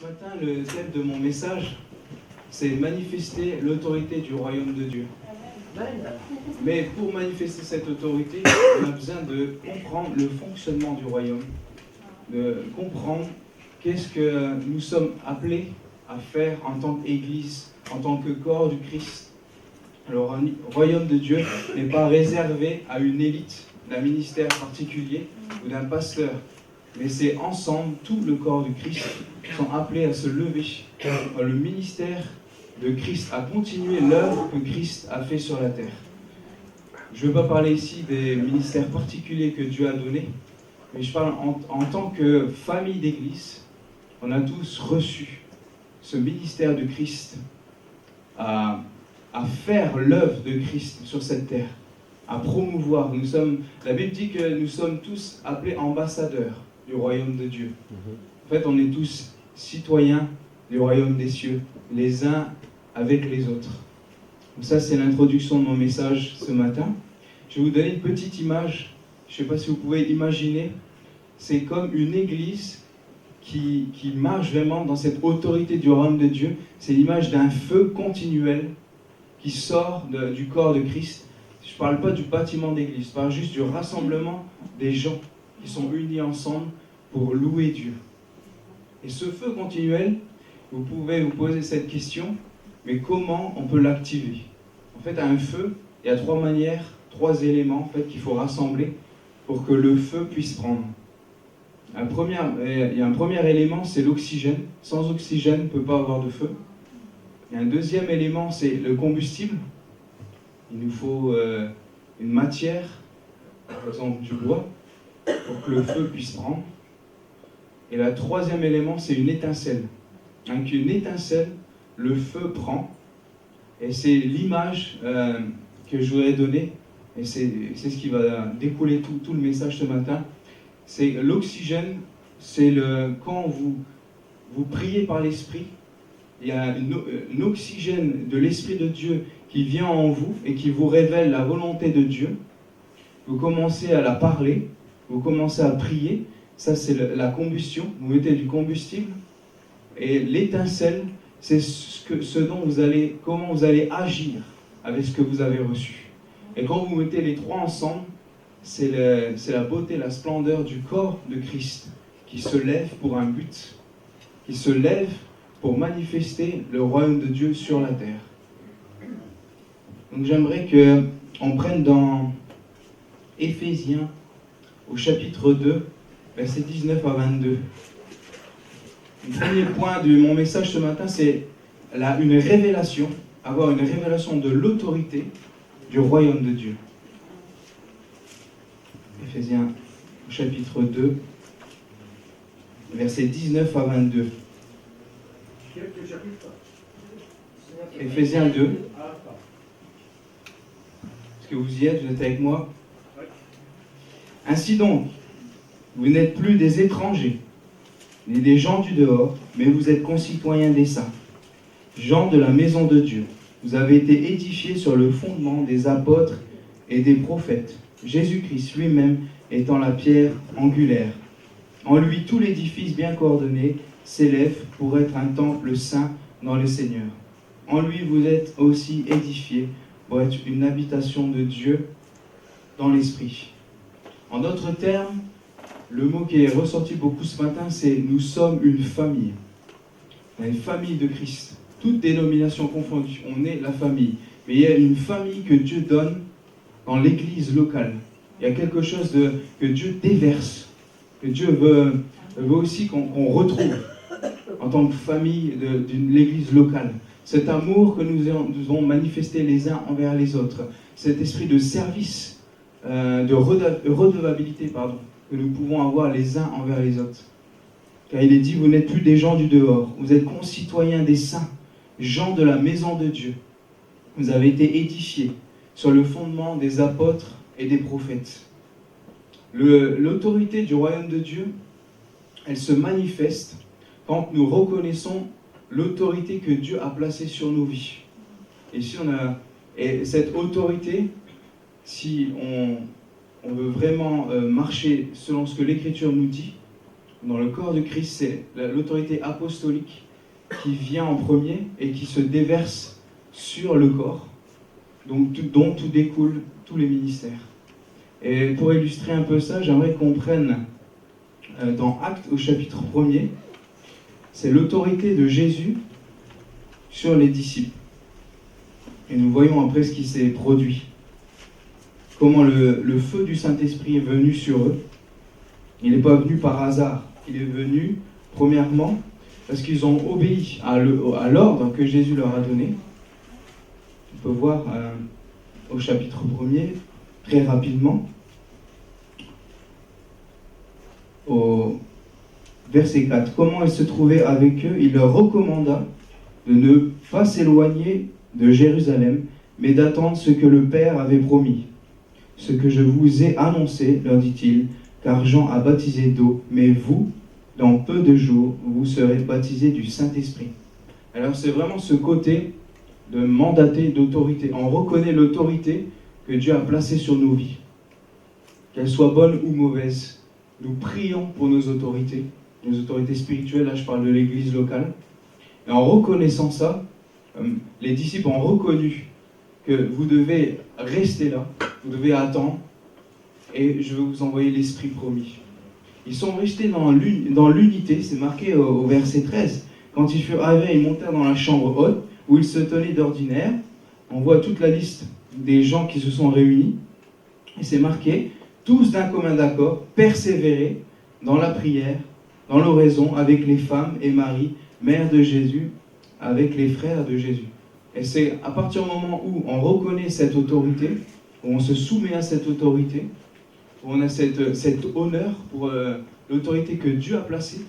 matin, le thème de mon message, c'est manifester l'autorité du royaume de Dieu. Mais pour manifester cette autorité, on a besoin de comprendre le fonctionnement du royaume, de comprendre qu'est-ce que nous sommes appelés à faire en tant qu'Église, en tant que corps du Christ. Alors, le royaume de Dieu n'est pas réservé à une élite d'un ministère particulier ou d'un pasteur, mais c'est ensemble, tout le corps du Christ sont appelés à se lever dans le ministère de Christ, à continuer l'œuvre que Christ a fait sur la terre. Je ne veux pas parler ici des ministères particuliers que Dieu a donnés, mais je parle en tant que famille d'Église. On a tous reçu ce ministère de Christ à faire l'œuvre de Christ sur cette terre, à promouvoir. La Bible dit que nous sommes tous appelés ambassadeurs du royaume de Dieu. En fait, on est tous citoyens du royaume des cieux, les uns avec les autres. Donc ça, c'est l'introduction de mon message ce matin. Je vais vous donner une petite image. Je ne sais pas si vous pouvez imaginer. C'est comme une église qui marche vraiment dans cette autorité du royaume de Dieu. C'est l'image d'un feu continuel qui sort du corps de Christ. Je ne parle pas du bâtiment d'église, je parle juste du rassemblement des gens qui sont unis ensemble pour louer Dieu. Et ce feu continuel, vous pouvez vous poser cette question, mais comment on peut l'activer? En fait, un feu, il y a trois manières, trois éléments en fait, qu'il faut rassembler pour que le feu puisse prendre. Il y a un premier élément, c'est l'oxygène. Sans oxygène, on ne peut pas avoir de feu. Il y a un deuxième élément, c'est le combustible. Il nous faut une matière, par exemple du bois, pour que le feu puisse prendre. Et le troisième élément, c'est une étincelle. Avec une étincelle, le feu prend. Et c'est l'image que je voudrais donner. Et c'est ce qui va découler tout le message ce matin. C'est l'oxygène, c'est quand vous priez par l'esprit, il y a un oxygène de l'Esprit de Dieu qui vient en vous et qui vous révèle la volonté de Dieu. Vous commencez à la parler, vous commencez à prier. Ça, c'est la combustion. Vous mettez du combustible. Et l'étincelle, c'est comment vous allez agir avec ce que vous avez reçu. Et quand vous mettez les trois ensemble, c'est la beauté, la splendeur du corps de Christ qui se lève pour un but, qui se lève pour manifester le royaume de Dieu sur la terre. Donc j'aimerais qu'on prenne dans Éphésiens au chapitre 2, versets 19 à 22. Le premier point de mon message ce matin, c'est une révélation, avoir une révélation de l'autorité du royaume de Dieu. Éphésiens au chapitre 2, versets 19 à 22. Éphésiens 2. Est-ce que vous y êtes? Vous êtes avec moi? Ainsi donc, vous n'êtes plus des étrangers, ni des gens du dehors, mais vous êtes concitoyens des saints, gens de la maison de Dieu. Vous avez été édifiés sur le fondement des apôtres et des prophètes, Jésus-Christ lui-même étant la pierre angulaire. En lui, tout l'édifice bien coordonné s'élève pour être un temple saint dans le Seigneur. En lui, vous êtes aussi édifiés pour être une habitation de Dieu dans l'Esprit. En d'autres termes, le mot qui est ressorti beaucoup ce matin, c'est « nous sommes une famille ». Une famille de Christ. Toutes dénominations confondues, on est la famille. Mais il y a une famille que Dieu donne dans l'église locale. Il y a quelque chose que Dieu déverse, que Dieu veut aussi qu'on retrouve en tant que famille de l'église locale. Cet amour que nous devons manifester les uns envers les autres, cet esprit de service, de redevabilité, que nous pouvons avoir les uns envers les autres. Car il est dit, vous n'êtes plus des gens du dehors, vous êtes concitoyens des saints, gens de la maison de Dieu. Vous avez été édifiés sur le fondement des apôtres et des prophètes. L'autorité du royaume de Dieu, elle se manifeste quand nous reconnaissons l'autorité que Dieu a placée sur nos vies. Et cette autorité, si on veut vraiment marcher selon ce que l'Écriture nous dit, dans le corps de Christ, c'est l'autorité apostolique qui vient en premier et qui se déverse sur le corps, donc dont tout découle, tous les ministères. Et pour illustrer un peu ça, j'aimerais qu'on prenne dans Actes au chapitre 1er, c'est l'autorité de Jésus sur les disciples. Et nous voyons après ce qui s'est produit. Comment le feu du Saint-Esprit est venu sur eux. Il n'est pas venu par hasard. Il est venu, premièrement, parce qu'ils ont obéi à l'ordre que Jésus leur a donné. On peut voir au chapitre 1er, très rapidement, au verset 4. Comment il se trouvait avec eux, il leur recommanda de ne pas s'éloigner de Jérusalem, mais d'attendre ce que le Père avait promis. Ce que je vous ai annoncé, leur dit-il, car Jean a baptisé d'eau, mais vous, dans peu de jours, vous serez baptisés du Saint-Esprit. Alors c'est vraiment ce côté de mandaté, d'autorité. On reconnaît l'autorité que Dieu a placée sur nos vies, qu'elles soient bonnes ou mauvaises. Nous prions pour nos autorités spirituelles, là je parle de l'église locale. Et en reconnaissant ça, les disciples ont reconnu que vous devez rester là, vous devez attendre, et je vais vous envoyer l'Esprit promis. Ils sont restés dans l'unité, c'est marqué au verset 13. Quand ils furent arrivés, ils montèrent dans la chambre haute, où ils se tenaient d'ordinaire. On voit toute la liste des gens qui se sont réunis, et c'est marqué, tous d'un commun accord, persévérer dans la prière, dans l'oraison, avec les femmes et Marie, mère de Jésus, avec les frères de Jésus. Et c'est à partir du moment où on reconnaît cette autorité, où on se soumet à cette autorité, où on a cet honneur pour l'autorité que Dieu a placée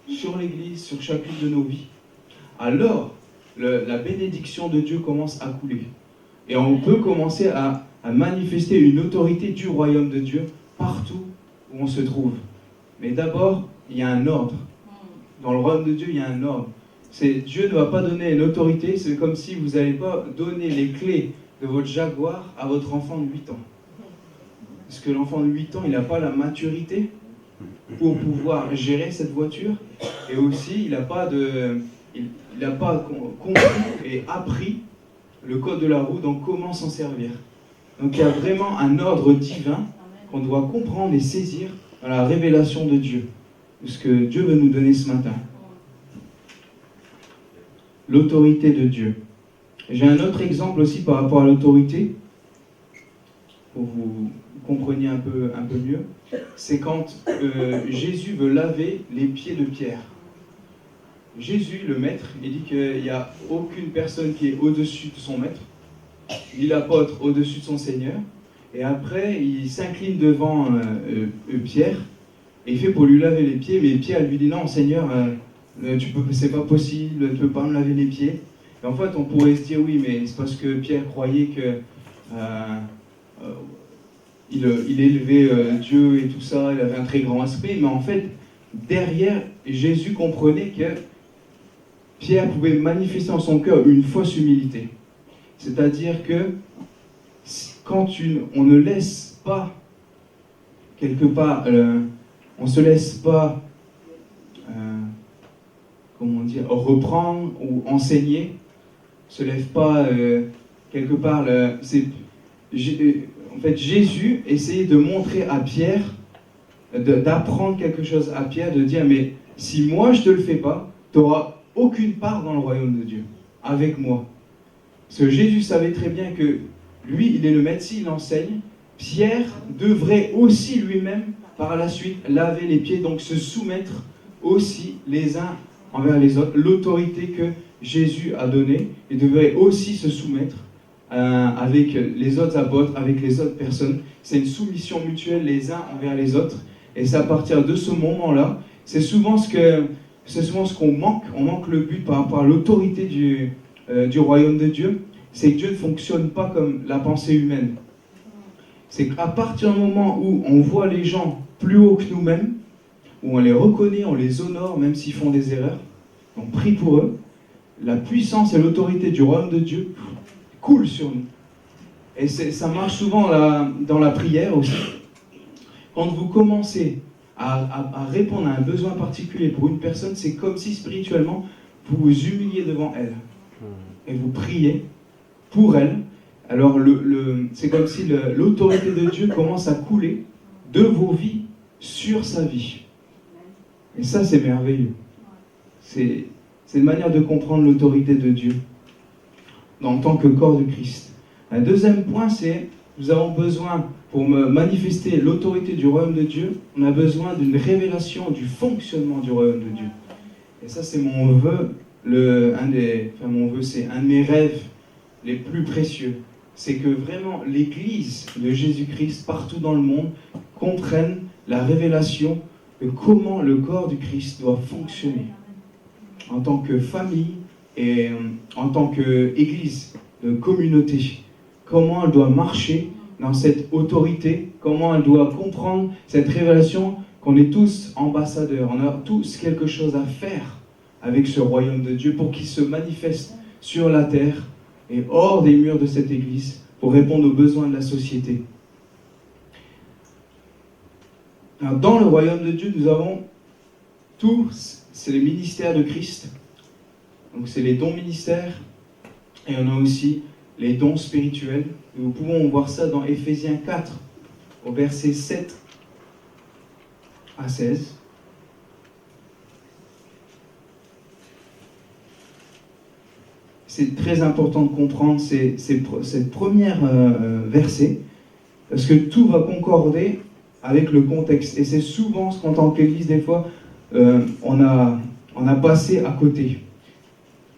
sur l'Église, sur chacune de nos vies, alors la bénédiction de Dieu commence à couler. Et on peut commencer à manifester une autorité du royaume de Dieu partout où on se trouve. Mais d'abord, il y a un ordre. Dans le royaume de Dieu, il y a un ordre. Dieu ne va pas donner une autorité, c'est comme si vous n'allez pas donner les clés de votre Jaguar à votre enfant de 8 ans. Parce que l'enfant de 8 ans, il n'a pas la maturité pour pouvoir gérer cette voiture. Et aussi, il n'a pas compris et appris le code de la route, donc comment s'en servir. Donc il y a vraiment un ordre divin qu'on doit comprendre et saisir dans la révélation de Dieu. Ce que Dieu veut nous donner ce matin. L'autorité de Dieu. J'ai un autre exemple aussi par rapport à l'autorité, pour que vous compreniez un peu mieux. C'est quand Jésus veut laver les pieds de Pierre. Jésus, le maître, il dit qu'il n'y a aucune personne qui est au-dessus de son maître, ni l'apôtre au-dessus de son Seigneur. Et après, il s'incline devant Pierre, et il fait pour lui laver les pieds, mais Pierre lui dit non, Seigneur, c'est pas possible, tu ne peux pas me laver les pieds. Et en fait, on pourrait se dire oui, mais c'est parce que Pierre croyait que il élevait Dieu et tout ça, il avait un très grand esprit, mais en fait, derrière, Jésus comprenait que Pierre pouvait manifester en son cœur une fausse humilité. C'est-à-dire que quand on ne laisse pas, quelque part, on ne se laisse pas, reprendre ou enseigner, ne se lève pas quelque part, en fait, Jésus essayait de montrer à Pierre, d'apprendre quelque chose à Pierre, de dire, mais si moi je ne te le fais pas, tu n'auras aucune part dans le royaume de Dieu, avec moi. Parce que Jésus savait très bien que lui, il est le maître, s'il enseigne, Pierre devrait aussi lui-même, par la suite, laver les pieds, donc se soumettre aussi les uns envers les autres. L'autorité que Jésus a donnée, il devrait aussi se soumettre avec les autres apôtres, avec les autres personnes. C'est une soumission mutuelle les uns envers les autres. Et c'est à partir de ce moment-là, c'est souvent ce qu'on manque. On manque le but par rapport à l'autorité du royaume de Dieu. C'est que Dieu ne fonctionne pas comme la pensée humaine. C'est qu'à partir du moment où on voit les gens plus haut que nous-mêmes, où on les reconnaît, on les honore, même s'ils font des erreurs, on prie pour eux, la puissance et l'autorité du royaume de Dieu coulent sur nous. Et ça marche souvent dans la prière aussi. Quand vous commencez à répondre à un besoin particulier pour une personne, c'est comme si spirituellement, vous vous humiliez devant elle. Et vous priez pour elle. Alors c'est comme si l'autorité de Dieu commence à couler de vos vies sur sa vie. Et ça, c'est merveilleux. C'est une manière de comprendre l'autorité de Dieu en tant que corps de Christ. Un deuxième point, c'est nous avons besoin, pour manifester l'autorité du royaume de Dieu, on a besoin d'une révélation du fonctionnement du royaume de Dieu. Et ça, c'est mon vœu, c'est un de mes rêves les plus précieux. C'est que vraiment l'Église de Jésus-Christ, partout dans le monde, comprenne la révélation de comment le corps du Christ doit fonctionner en tant que famille et en tant qu'Église, de communauté. Comment elle doit marcher dans cette autorité, comment elle doit comprendre cette révélation qu'on est tous ambassadeurs, on a tous quelque chose à faire avec ce royaume de Dieu pour qu'il se manifeste sur la terre et hors des murs de cette Église pour répondre aux besoins de la société. Alors, dans le royaume de Dieu, nous avons tous, c'est les ministères de Christ. Donc c'est les dons ministères et on a aussi les dons spirituels. Nous pouvons voir ça dans Éphésiens 4, au verset 7 à 16. C'est très important de comprendre cette première verset, parce que tout va concorder avec le contexte. Et c'est souvent ce qu'en tant qu'Église, des fois, on a passé à côté.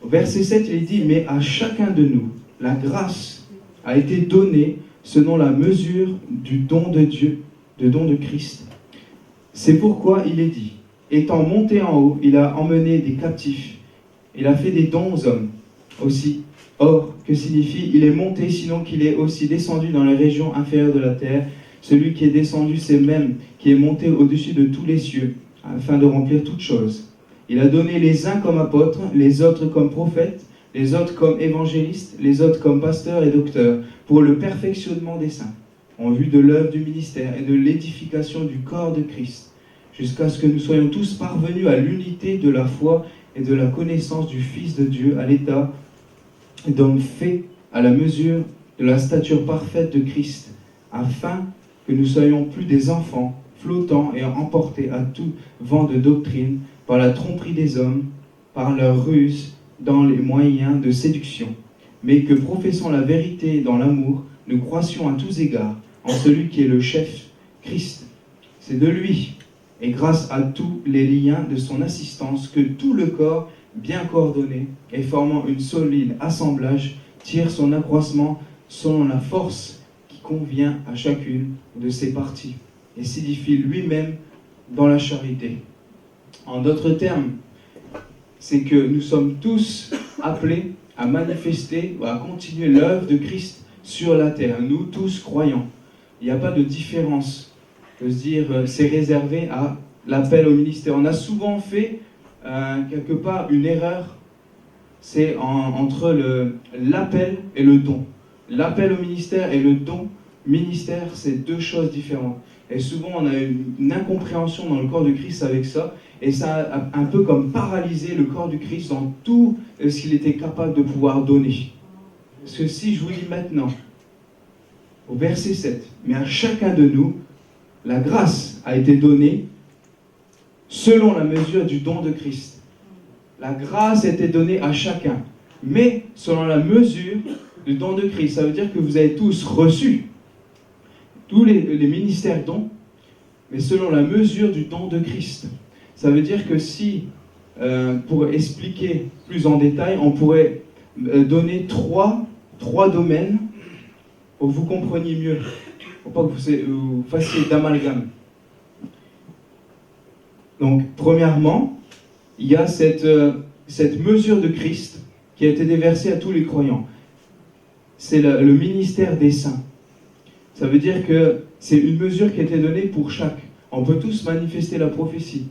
Au verset 7, il est dit « Mais à chacun de nous, la grâce a été donnée selon la mesure du don de Dieu, du don de Christ. C'est pourquoi il est dit, étant monté en haut, il a emmené des captifs, il a fait des dons aux hommes aussi. Or, que signifie il est monté, sinon qu'il est aussi descendu dans les régions inférieures de la terre. Celui qui est descendu, c'est même qui est monté au-dessus de tous les cieux, afin de remplir toutes choses. Il a donné les uns comme apôtres, les autres comme prophètes, les autres comme évangélistes, les autres comme pasteurs et docteurs, pour le perfectionnement des saints, en vue de l'œuvre du ministère et de l'édification du corps de Christ, jusqu'à ce que nous soyons tous parvenus à l'unité de la foi et de la connaissance du Fils de Dieu, à l'état d'homme fait à la mesure de la stature parfaite de Christ, afin que nous soyons plus des enfants, flottants et emportés à tout vent de doctrine, par la tromperie des hommes, par leur ruse, dans les moyens de séduction, mais que professant la vérité dans l'amour, nous croissions à tous égards en celui qui est le chef, Christ. C'est de lui, et grâce à tous les liens de son assistance, que tout le corps, bien coordonné et formant une solide assemblage, tire son accroissement selon la force qui convient à chacune de ses parties, et s'édifie lui-même dans la charité. En d'autres termes, c'est que nous sommes tous appelés à manifester ou à continuer l'œuvre de Christ sur la terre, nous tous croyants. Il n'y a pas de différence de se dire c'est réservé à l'appel au ministère. On a souvent fait quelque part une erreur, c'est entre l'appel et le don. L'appel au ministère et le don ministère, c'est deux choses différentes. Et souvent on a une incompréhension dans le corps de Christ avec ça. Et ça a un peu comme paralysé le corps du Christ dans tout ce qu'il était capable de pouvoir donner. Parce que si je vous dis maintenant, au verset 7, « Mais à chacun de nous, la grâce a été donnée selon la mesure du don de Christ. » La grâce a été donnée à chacun, mais selon la mesure du don de Christ. Ça veut dire que vous avez tous reçu tous les ministères dons, mais selon la mesure du don de Christ. Ça veut dire que si, pour expliquer plus en détail, on pourrait donner trois domaines pour que vous compreniez mieux, pour pas que vous fassiez d'amalgame. Donc, premièrement, il y a cette mesure de Christ qui a été déversée à tous les croyants. C'est le ministère des saints. Ça veut dire que c'est une mesure qui a été donnée pour chaque. On peut tous manifester la prophétie.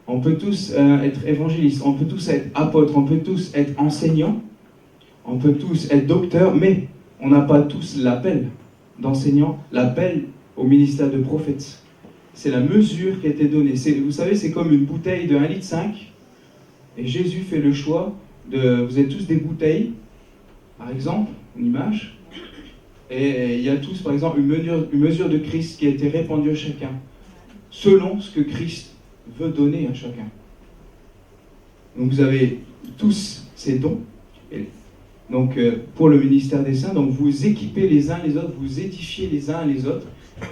On peut tous être évangélistes, on peut tous être apôtres, on peut tous être enseignants, on peut tous être docteurs, mais on n'a pas tous l'appel d'enseignant, l'appel au ministère de prophète. c'est la mesure qui a été donnée. Vous savez, c'est comme une bouteille de 1,5 litre. Et Jésus fait le choix de... Vous êtes tous des bouteilles, par exemple, une image. Et il y a tous, par exemple, une mesure de Christ qui a été répandue à chacun, selon ce que Christ veut donner à chacun. Donc vous avez tous ces dons. Donc pour le ministère des saints, donc vous équipez les uns les autres, vous édifiez les uns les autres,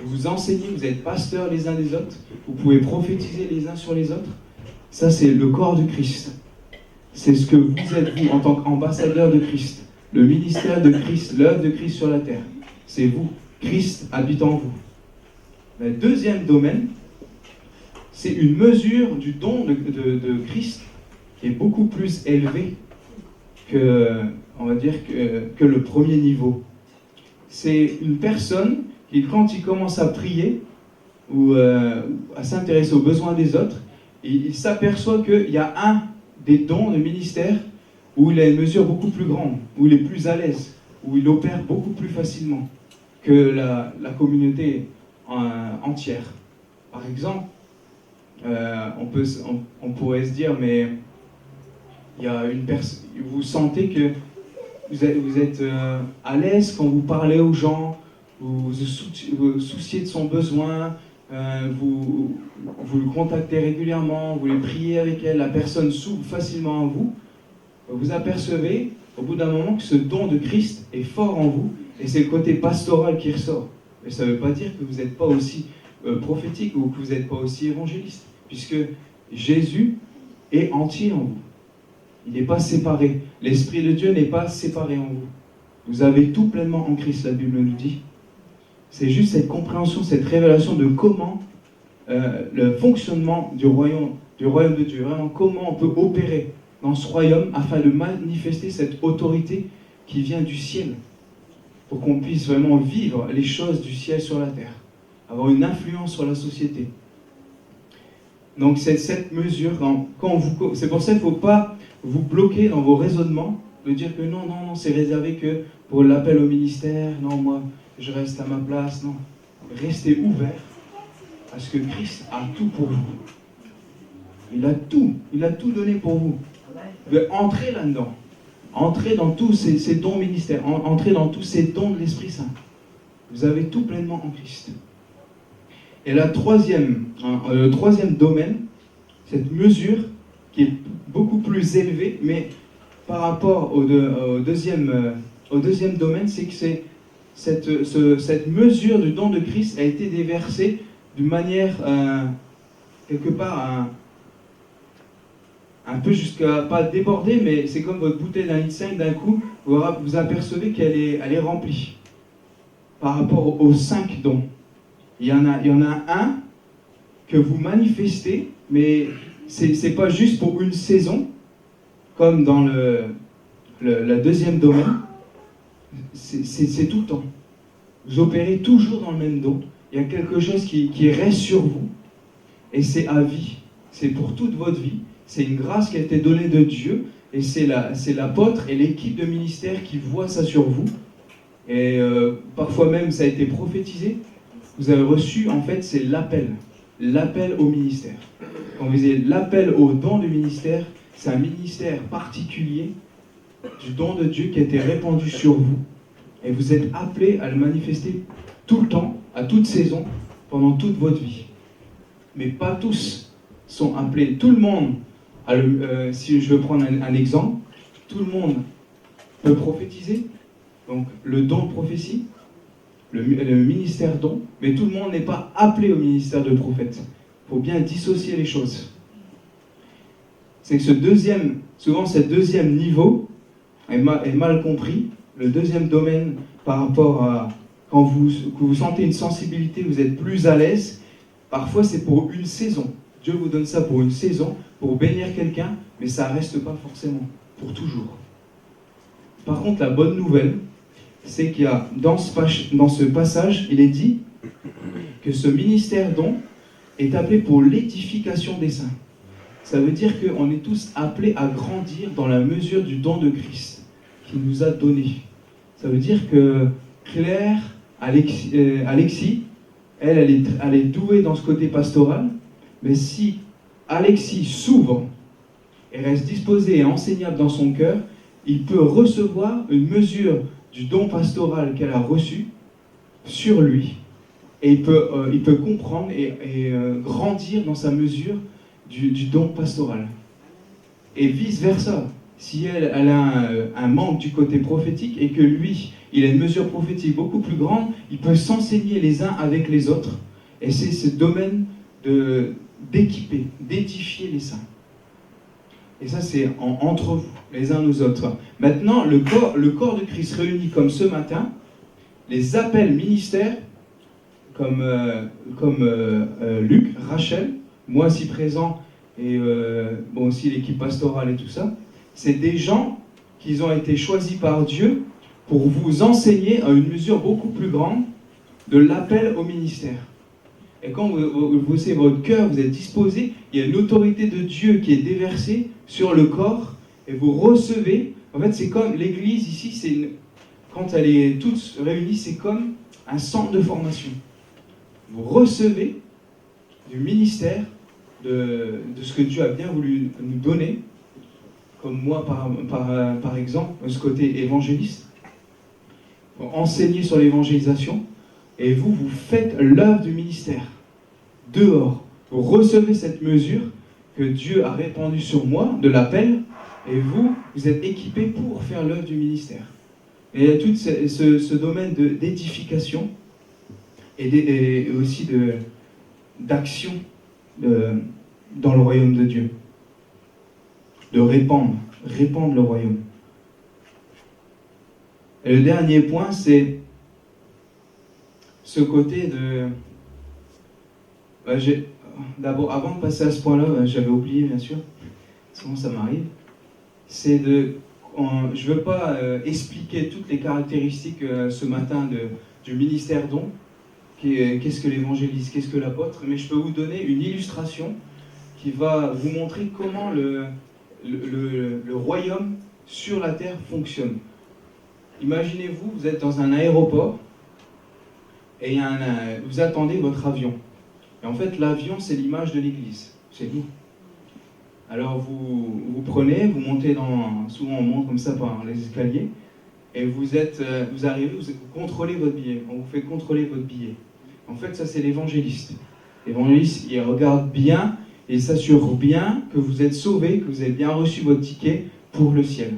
vous enseignez, vous êtes pasteurs les uns les autres, vous pouvez prophétiser les uns sur les autres. Ça, c'est le corps de Christ. C'est ce que vous êtes, vous, en tant qu'ambassadeur de Christ. Le ministère de Christ, l'œuvre de Christ sur la terre. C'est vous. Christ habite en vous. Le deuxième domaine, c'est une mesure du don de Christ qui est beaucoup plus élevée que, on va dire, que le premier niveau. C'est une personne qui, quand il commence à prier ou à s'intéresser aux besoins des autres, il s'aperçoit qu'il y a un des dons de ministère où il a une mesure beaucoup plus grande, où il est plus à l'aise, où il opère beaucoup plus facilement que la communauté entière. Par exemple, on pourrait se dire, mais il y a une personne, vous sentez que vous êtes à l'aise quand vous parlez aux gens, vous vous souciez de son besoin, vous le contactez régulièrement, vous les priez avec elle, la personne s'ouvre facilement à vous. Vous apercevez au bout d'un moment que ce don de Christ est fort en vous, et c'est le côté pastoral qui ressort. Mais ça ne veut pas dire que vous n'êtes pas aussi prophétique ou que vous n'êtes pas aussi évangéliste, puisque Jésus est entier en vous. Il n'est pas séparé. L'Esprit de Dieu n'est pas séparé en vous. Vous avez tout pleinement en Christ, la Bible nous dit. C'est juste cette compréhension, cette révélation de comment le fonctionnement du royaume de Dieu, vraiment comment on peut opérer dans ce royaume afin de manifester cette autorité qui vient du ciel, pour qu'on puisse vraiment vivre les choses du ciel sur la terre, avoir une influence sur la société. Donc c'est cette mesure, c'est pour ça qu'il ne faut pas vous bloquer dans vos raisonnements, de dire que non, c'est réservé que pour l'appel au ministère, non, moi je reste à ma place, non. Restez ouverts à ce que Christ a tout pour vous. Il a tout donné pour vous. Entrez là-dedans. Entrez dans tous ces dons ministères. Entrez dans tous ces dons de l'Esprit Saint. Vous avez tout pleinement en Christ. Et le troisième domaine, cette mesure qui est beaucoup plus élevée, mais par rapport au deuxième domaine, c'est que cette mesure du don de Christ a été déversée d'une manière, quelque part, un peu jusqu'à, pas déborder, mais c'est comme votre bouteille d'un litre 5, d'un coup, vous apercevez qu'elle est remplie par rapport aux 5 dons. Il y en a un que vous manifestez, mais c'est pas juste pour une saison, comme dans le deuxième domaine. C'est tout le temps. Vous opérez toujours dans le même don. Il y a quelque chose qui reste sur vous, et c'est à vie. C'est pour toute votre vie. C'est une grâce qui a été donnée de Dieu, et c'est l'apôtre et l'équipe de ministère qui voient ça sur vous. Et parfois même, ça a été prophétisé. Vous avez reçu, en fait, c'est l'appel au ministère. Quand vous avez l'appel au don du ministère, c'est un ministère particulier du don de Dieu qui a été répandu sur vous. Et vous êtes appelés à le manifester tout le temps, à toute saison, pendant toute votre vie. Mais pas tous sont appelés. Tout le monde, si je veux prendre un exemple, tout le monde peut prophétiser, donc le don de prophétie, le ministère don, mais tout le monde n'est pas appelé au ministère de prophète. Il faut bien dissocier les choses. C'est que ce deuxième niveau est mal compris. Le deuxième domaine, par rapport à quand vous sentez une sensibilité, vous êtes plus à l'aise, parfois c'est pour une saison. Dieu vous donne ça pour une saison, pour bénir quelqu'un, mais ça ne reste pas forcément pour toujours. Par contre, la bonne nouvelle, c'est qu'il y a dans ce passage, il est dit que ce ministère don est appelé pour l'édification des saints. Ça veut dire qu'on est tous appelés à grandir dans la mesure du don de Christ qu'il nous a donné. Ça veut dire que Claire, Alexis, elle est douée dans ce côté pastoral, mais si Alexis s'ouvre et reste disposé et enseignable dans son cœur, il peut recevoir une mesure du don pastoral qu'elle a reçu sur lui. Et il peut comprendre et grandir dans sa mesure du don pastoral. Et vice-versa. Si elle a un manque du côté prophétique et que lui, il a une mesure prophétique beaucoup plus grande, il peut s'enseigner les uns avec les autres. Et c'est ce domaine d'équiper, d'édifier les saints. Et ça, c'est entre vous, les uns nous autres. Maintenant, le corps de Christ réuni comme ce matin, les appels ministères, comme Luc, Rachel, moi aussi présent, et aussi l'équipe pastorale et tout ça, c'est des gens qui ont été choisis par Dieu pour vous enseigner à une mesure beaucoup plus grande de l'appel au ministère. Et quand vous savez votre cœur, vous êtes disposé, il y a une autorité de Dieu qui est déversée sur le corps, et vous recevez. En fait, c'est comme l'église ici, quand elle est toute réunie, c'est comme un centre de formation. Vous recevez du ministère, de ce que Dieu a bien voulu nous donner, comme moi par exemple, ce côté évangéliste, enseigner sur l'évangélisation, et vous faites l'œuvre du ministère, dehors. Vous recevez cette mesure que Dieu a répandue sur moi, de l'appel, et vous êtes équipés pour faire l'œuvre du ministère. Et il y a tout ce domaine d'édification, et aussi d'action dans le royaume de Dieu. De répandre le royaume. Et le dernier point, c'est ce côté de... D'abord, avant de passer à ce point-là, j'avais oublié, bien sûr, souvent ça m'arrive, c'est de... je ne veux pas expliquer toutes les caractéristiques ce matin du ministère don, qu'est-ce que l'évangéliste, qu'est-ce que l'apôtre, mais je peux vous donner une illustration qui va vous montrer comment le royaume sur la terre fonctionne. Imaginez-vous, vous êtes dans un aéroport et vous attendez votre avion. Et en fait, l'avion, c'est l'image de l'église, c'est nous. Alors vous prenez, vous montez souvent on monte comme ça par les escaliers, et vous arrivez, vous contrôlez votre billet, on vous fait contrôler votre billet. En fait, ça c'est l'évangéliste. L'évangéliste, il regarde bien et s'assure bien que vous êtes sauvé, que vous avez bien reçu votre ticket pour le ciel.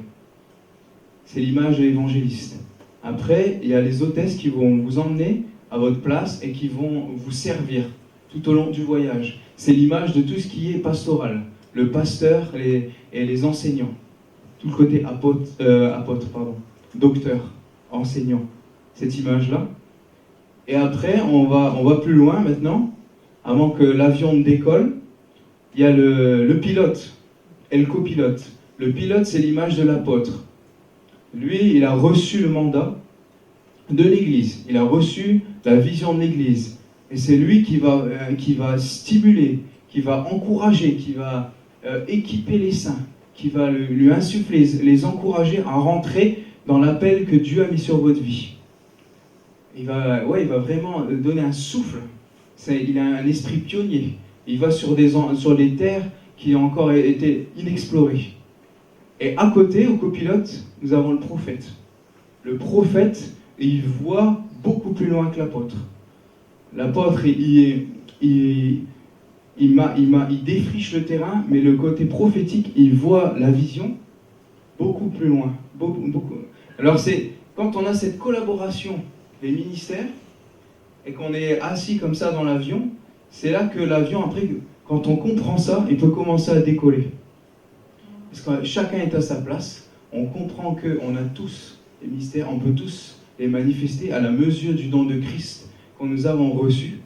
C'est l'image de l'évangéliste. Après, il y a les hôtesses qui vont vous emmener à votre place et qui vont vous servir tout au long du voyage. C'est l'image de tout ce qui est pastoral. Le pasteur et les enseignants. Tout le côté docteur, enseignant. Cette image-là. Et après, on va plus loin maintenant. Avant que l'avion ne décolle, il y a le pilote et le copilote. Le pilote, c'est l'image de l'apôtre. Lui, il a reçu le mandat de l'Église. Il a reçu la vision de l'Église. Et c'est lui qui va stimuler, qui va encourager, qui va équiper les saints, qui va lui insuffler, les encourager à rentrer dans l'appel que Dieu a mis sur votre vie. Il va vraiment donner un souffle. Il a un esprit pionnier. Il va sur des terres qui ont encore été inexplorées. Et à côté, au copilote, nous avons le prophète. Le prophète, il voit beaucoup plus loin que l'apôtre. L'apôtre, il défriche le terrain, mais le côté prophétique, il voit la vision beaucoup plus loin. Beaucoup. Alors c'est quand on a cette collaboration des ministères et qu'on est assis comme ça dans l'avion, c'est là que l'avion, après, quand on comprend ça, il peut commencer à décoller. Parce que chacun est à sa place, on comprend qu'on a tous les ministères, on peut tous les manifester à la mesure du don de Christ que nous avons reçu.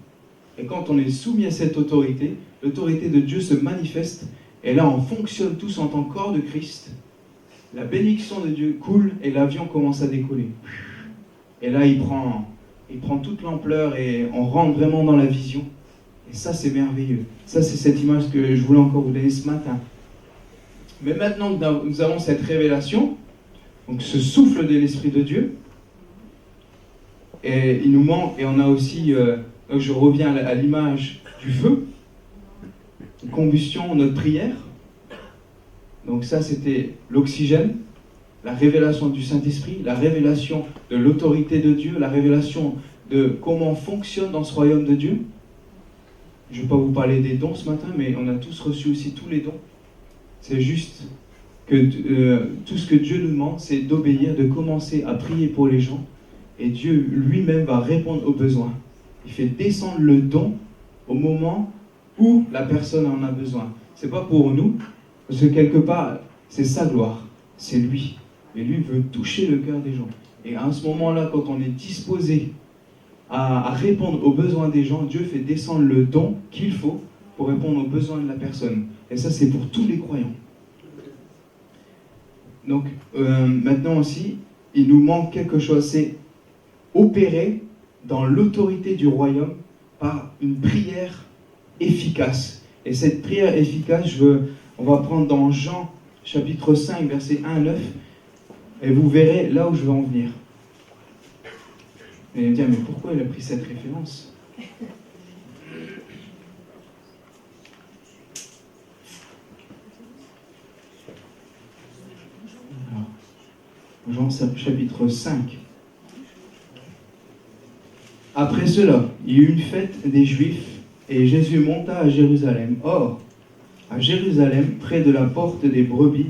Et quand on est soumis à cette autorité, l'autorité de Dieu se manifeste, et là on fonctionne tous en tant que corps de Christ. La bénédiction de Dieu coule et l'avion commence à décoller. Et là il prend toute l'ampleur et on rentre vraiment dans la vision. Et ça c'est merveilleux. Ça c'est cette image que je voulais encore vous donner ce matin. Mais maintenant que nous avons cette révélation, donc ce souffle de l'Esprit de Dieu, et il nous manque, et on a aussi Donc je reviens à l'image du feu, combustion, notre prière. Donc ça, c'était l'oxygène, la révélation du Saint-Esprit, la révélation de l'autorité de Dieu, la révélation de comment on fonctionne dans ce royaume de Dieu. Je ne vais pas vous parler des dons ce matin, mais on a tous reçu aussi tous les dons. C'est juste que tout ce que Dieu nous demande, c'est d'obéir, de commencer à prier pour les gens. Et Dieu lui-même va répondre aux besoins. Il fait descendre le don au moment où la personne en a besoin. Ce n'est pas pour nous, parce que quelque part, c'est sa gloire, c'est lui. Et lui veut toucher le cœur des gens. Et à ce moment-là, quand on est disposé à répondre aux besoins des gens, Dieu fait descendre le don qu'il faut pour répondre aux besoins de la personne. Et ça, c'est pour tous les croyants. Donc, maintenant aussi, il nous manque quelque chose, c'est opérer dans l'autorité du royaume par une prière efficace. Et cette prière efficace, on va prendre dans Jean chapitre 5, versets 1 à 9, et vous verrez là où je veux en venir. Vous allez me dire, mais pourquoi il a pris cette référence ? Alors, Jean chapitre 5. Après cela, il y eut une fête des Juifs, et Jésus monta à Jérusalem. Or, à Jérusalem, près de la porte des brebis,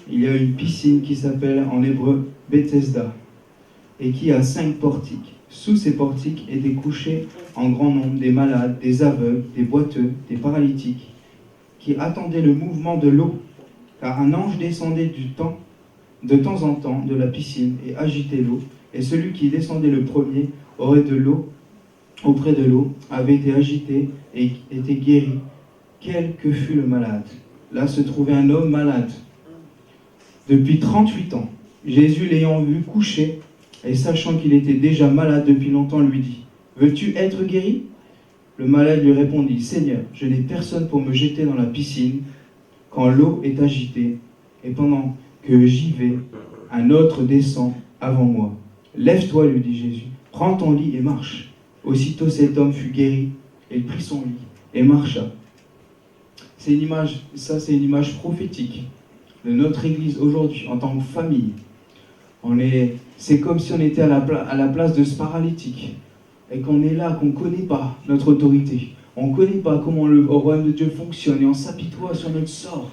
il y a une piscine qui s'appelle en hébreu Bethesda, et qui a 5 portiques. Sous ces portiques étaient couchés en grand nombre des malades, des aveugles, des boiteux, des paralytiques, qui attendaient le mouvement de l'eau, car un ange descendait de temps en temps de la piscine et agitait l'eau, et celui qui descendait le premier auprès de l'eau, avait été agité et était guéri, quel que fût le malade. Là se trouvait un homme malade depuis 38 ans. Jésus, l'ayant vu couché, et sachant qu'il était déjà malade depuis longtemps, lui dit : « Veux-tu être guéri ? » Le malade lui répondit : « Seigneur, je n'ai personne pour me jeter dans la piscine quand l'eau est agitée, et pendant que j'y vais, un autre descend avant moi. Lève-toi, lui dit Jésus, prends ton lit et marche. » Aussitôt cet homme fut guéri, et il prit son lit et marcha. C'est une image prophétique de notre Église aujourd'hui, en tant que famille. C'est comme si on était à la place de ce paralytique, et qu'on est là, qu'on ne connaît pas notre autorité. On ne connaît pas comment le royaume de Dieu fonctionne, et on s'apitoie sur notre sort.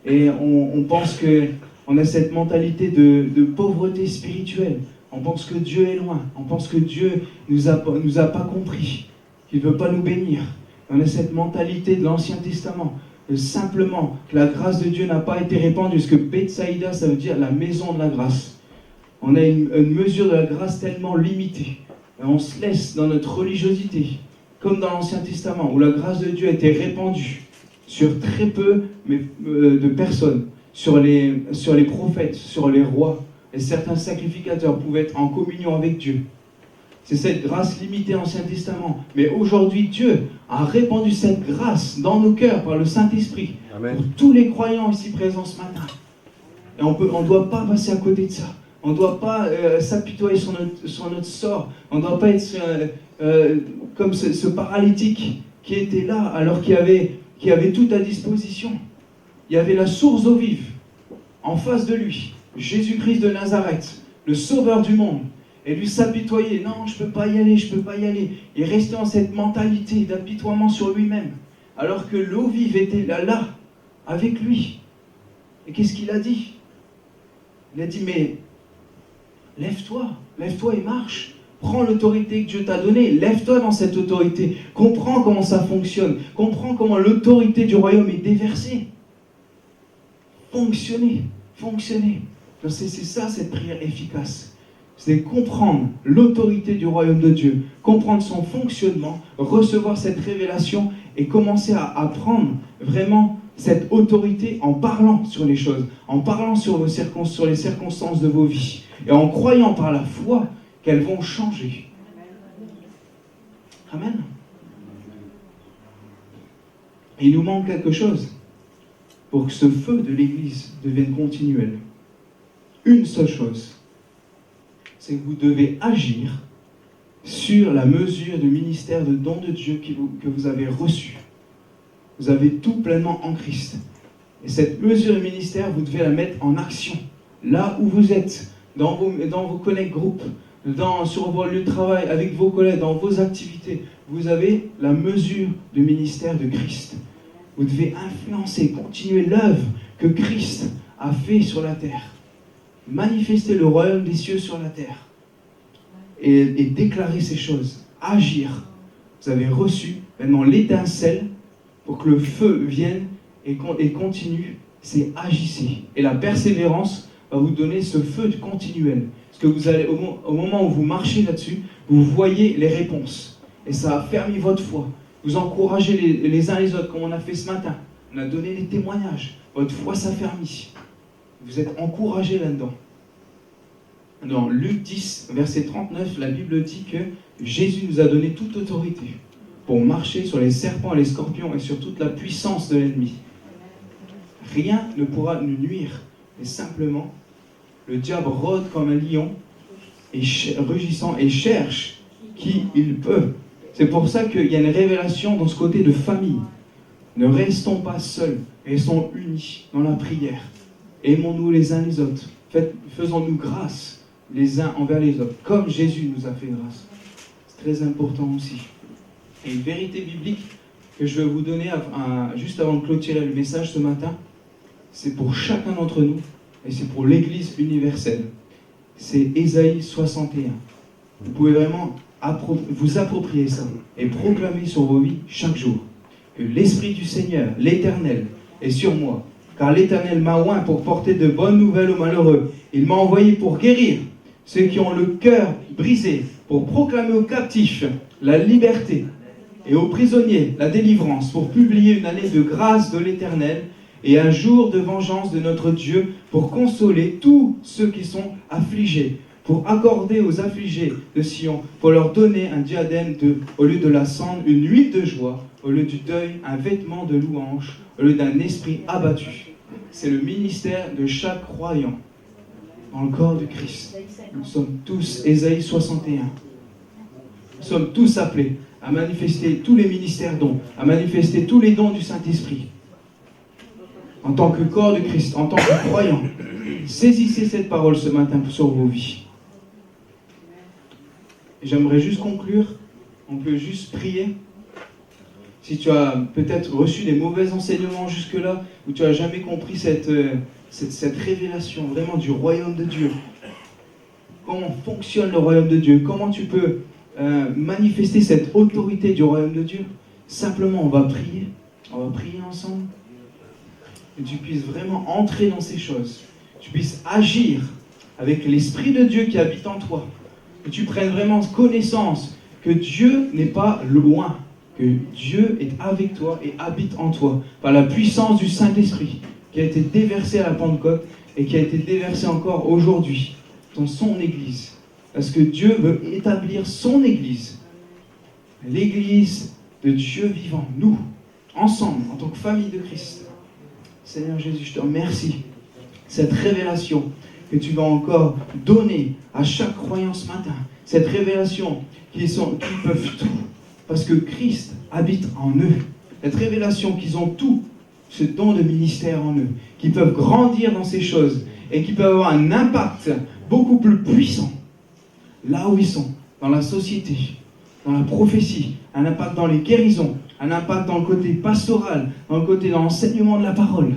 Et on pense qu'on a cette mentalité de pauvreté spirituelle. On pense que Dieu est loin. On pense que Dieu nous a pas compris, qu'il ne veut pas nous bénir. On a cette mentalité de l'Ancien Testament. Simplement, que la grâce de Dieu n'a pas été répandue. Parce que Bethsaïda, ça veut dire la maison de la grâce. On a une mesure de la grâce tellement limitée. Et on se laisse dans notre religiosité, comme dans l'Ancien Testament, où la grâce de Dieu a été répandue sur très peu de personnes, sur les prophètes, sur les rois. Et certains sacrificateurs pouvaient être en communion avec Dieu. C'est cette grâce limitée en Ancien Testament. Mais aujourd'hui, Dieu a répandu cette grâce dans nos cœurs par le Saint-Esprit. Amen. Pour tous les croyants ici présents ce matin. Et on ne doit pas passer à côté de ça. On ne doit pas s'apitoyer sur notre sort. On ne doit pas être comme ce paralytique qui était là alors qu'il avait tout à disposition. Il y avait la source d'eau vive en face de lui. Jésus-Christ de Nazareth, le sauveur du monde. Et lui s'apitoyer, non, je ne peux pas y aller. Il restait dans cette mentalité d'apitoiement sur lui-même. Alors que l'eau vive était là, avec lui. Et qu'est-ce qu'il a dit ? Il a dit, mais lève-toi et marche. Prends l'autorité que Dieu t'a donnée, lève-toi dans cette autorité. Comprends comment ça fonctionne. Comprends comment l'autorité du royaume est déversée. Fonctionner. C'est ça, cette prière efficace. C'est comprendre l'autorité du royaume de Dieu, comprendre son fonctionnement, recevoir cette révélation et commencer à prendre vraiment cette autorité en parlant sur les choses, en parlant sur les circonstances de vos vies et en croyant par la foi qu'elles vont changer. Amen. Et il nous manque quelque chose pour que ce feu de l'Église devienne continuel. Une seule chose, c'est que vous devez agir sur la mesure du ministère de don de Dieu que vous avez reçu. Vous avez tout pleinement en Christ. Et cette mesure de ministère, vous devez la mettre en action. Là où vous êtes, dans vos connect groupes, sur vos lieux de travail, avec vos collègues, dans vos activités, vous avez la mesure du ministère de Christ. Vous devez influencer, continuer l'œuvre que Christ a fait sur la terre. Manifester le royaume des cieux sur la terre. Et déclarer ces choses. Agir. Vous avez reçu maintenant l'étincelle pour que le feu vienne et continue. C'est agissez. Et la persévérance va vous donner ce feu continuel. Parce que vous allez, au moment où vous marchez là-dessus, vous voyez les réponses. Et ça a fermi votre foi. Vous encouragez les uns les autres, comme on a fait ce matin. On a donné des témoignages. Votre foi s'affermit. Vous êtes encouragés là-dedans. Dans Luc 10, verset 39, la Bible dit que Jésus nous a donné toute autorité pour marcher sur les serpents et les scorpions et sur toute la puissance de l'ennemi. Rien ne pourra nous nuire. Et simplement, le diable rôde comme un lion, et rugissant, et cherche qui il peut. C'est pour ça qu'il y a une révélation dans ce côté de famille. Ne restons pas seuls, restons unis dans la prière. Aimons-nous les uns les autres. Faisons-nous grâce les uns envers les autres, comme Jésus nous a fait grâce. C'est très important aussi. Et une vérité biblique que je vais vous donner juste avant de clôturer le message ce matin, c'est pour chacun d'entre nous, et c'est pour l'Église universelle. C'est Ésaïe 61. Vous pouvez vraiment vous approprier ça et proclamer sur vos vies chaque jour que l'Esprit du Seigneur, l'Éternel, est sur moi. Car l'Éternel m'a oint pour porter de bonnes nouvelles aux malheureux. Il m'a envoyé pour guérir ceux qui ont le cœur brisé, pour proclamer aux captifs la liberté et aux prisonniers la délivrance, pour publier une année de grâce de l'Éternel et un jour de vengeance de notre Dieu, pour consoler tous ceux qui sont affligés, pour accorder aux affligés de Sion, pour leur donner un diadème au lieu de la cendre, une huile de joie, au lieu du deuil, un vêtement de louange, au lieu d'un esprit abattu. C'est le ministère de chaque croyant dans le corps de Christ. Nous sommes tous, Ésaïe 61, nous sommes tous appelés à manifester tous les ministères dons, à manifester tous les dons du Saint-Esprit. En tant que corps de Christ, en tant que croyant, saisissez cette parole ce matin sur vos vies. J'aimerais juste conclure, on peut juste prier. Si tu as peut-être reçu des mauvais enseignements jusque-là, ou tu n'as jamais compris cette révélation vraiment du royaume de Dieu, comment fonctionne le royaume de Dieu, comment tu peux manifester cette autorité du royaume de Dieu, simplement on va prier ensemble, que tu puisses vraiment entrer dans ces choses, tu puisses agir avec l'Esprit de Dieu qui habite en toi, que tu prennes vraiment connaissance que Dieu n'est pas loin, que Dieu est avec toi et habite en toi, par la puissance du Saint-Esprit qui a été déversé à la Pentecôte et qui a été déversé encore aujourd'hui dans son Église. Parce que Dieu veut établir son Église, l'Église de Dieu vivant, nous, ensemble, en tant que famille de Christ. Seigneur Jésus, je te remercie cette révélation que tu vas encore donner à chaque croyant ce matin. Cette révélation qu'ils peuvent tout, parce que Christ habite en eux. Cette révélation qu'ils ont tout, ce don de ministère en eux, qu'ils peuvent grandir dans ces choses et qu'ils peuvent avoir un impact beaucoup plus puissant là où ils sont, dans la société, dans la prophétie, un impact dans les guérisons, un impact dans le côté pastoral, dans le côté de l'enseignement de la parole.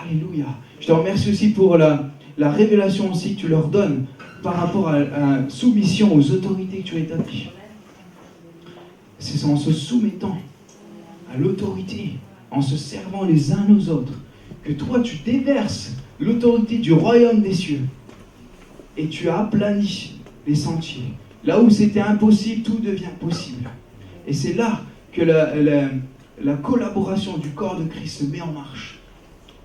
Alléluia. Je te remercie aussi pour la révélation aussi que tu leur donnes par rapport à la soumission aux autorités que tu as établies. C'est en se soumettant à l'autorité, en se servant les uns aux autres, que toi tu déverses l'autorité du royaume des cieux et tu aplanis les sentiers. Là où c'était impossible, tout devient possible. Et c'est là que la collaboration du corps de Christ se met en marche.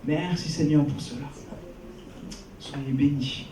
Merci Seigneur pour cela. Soyez bénis.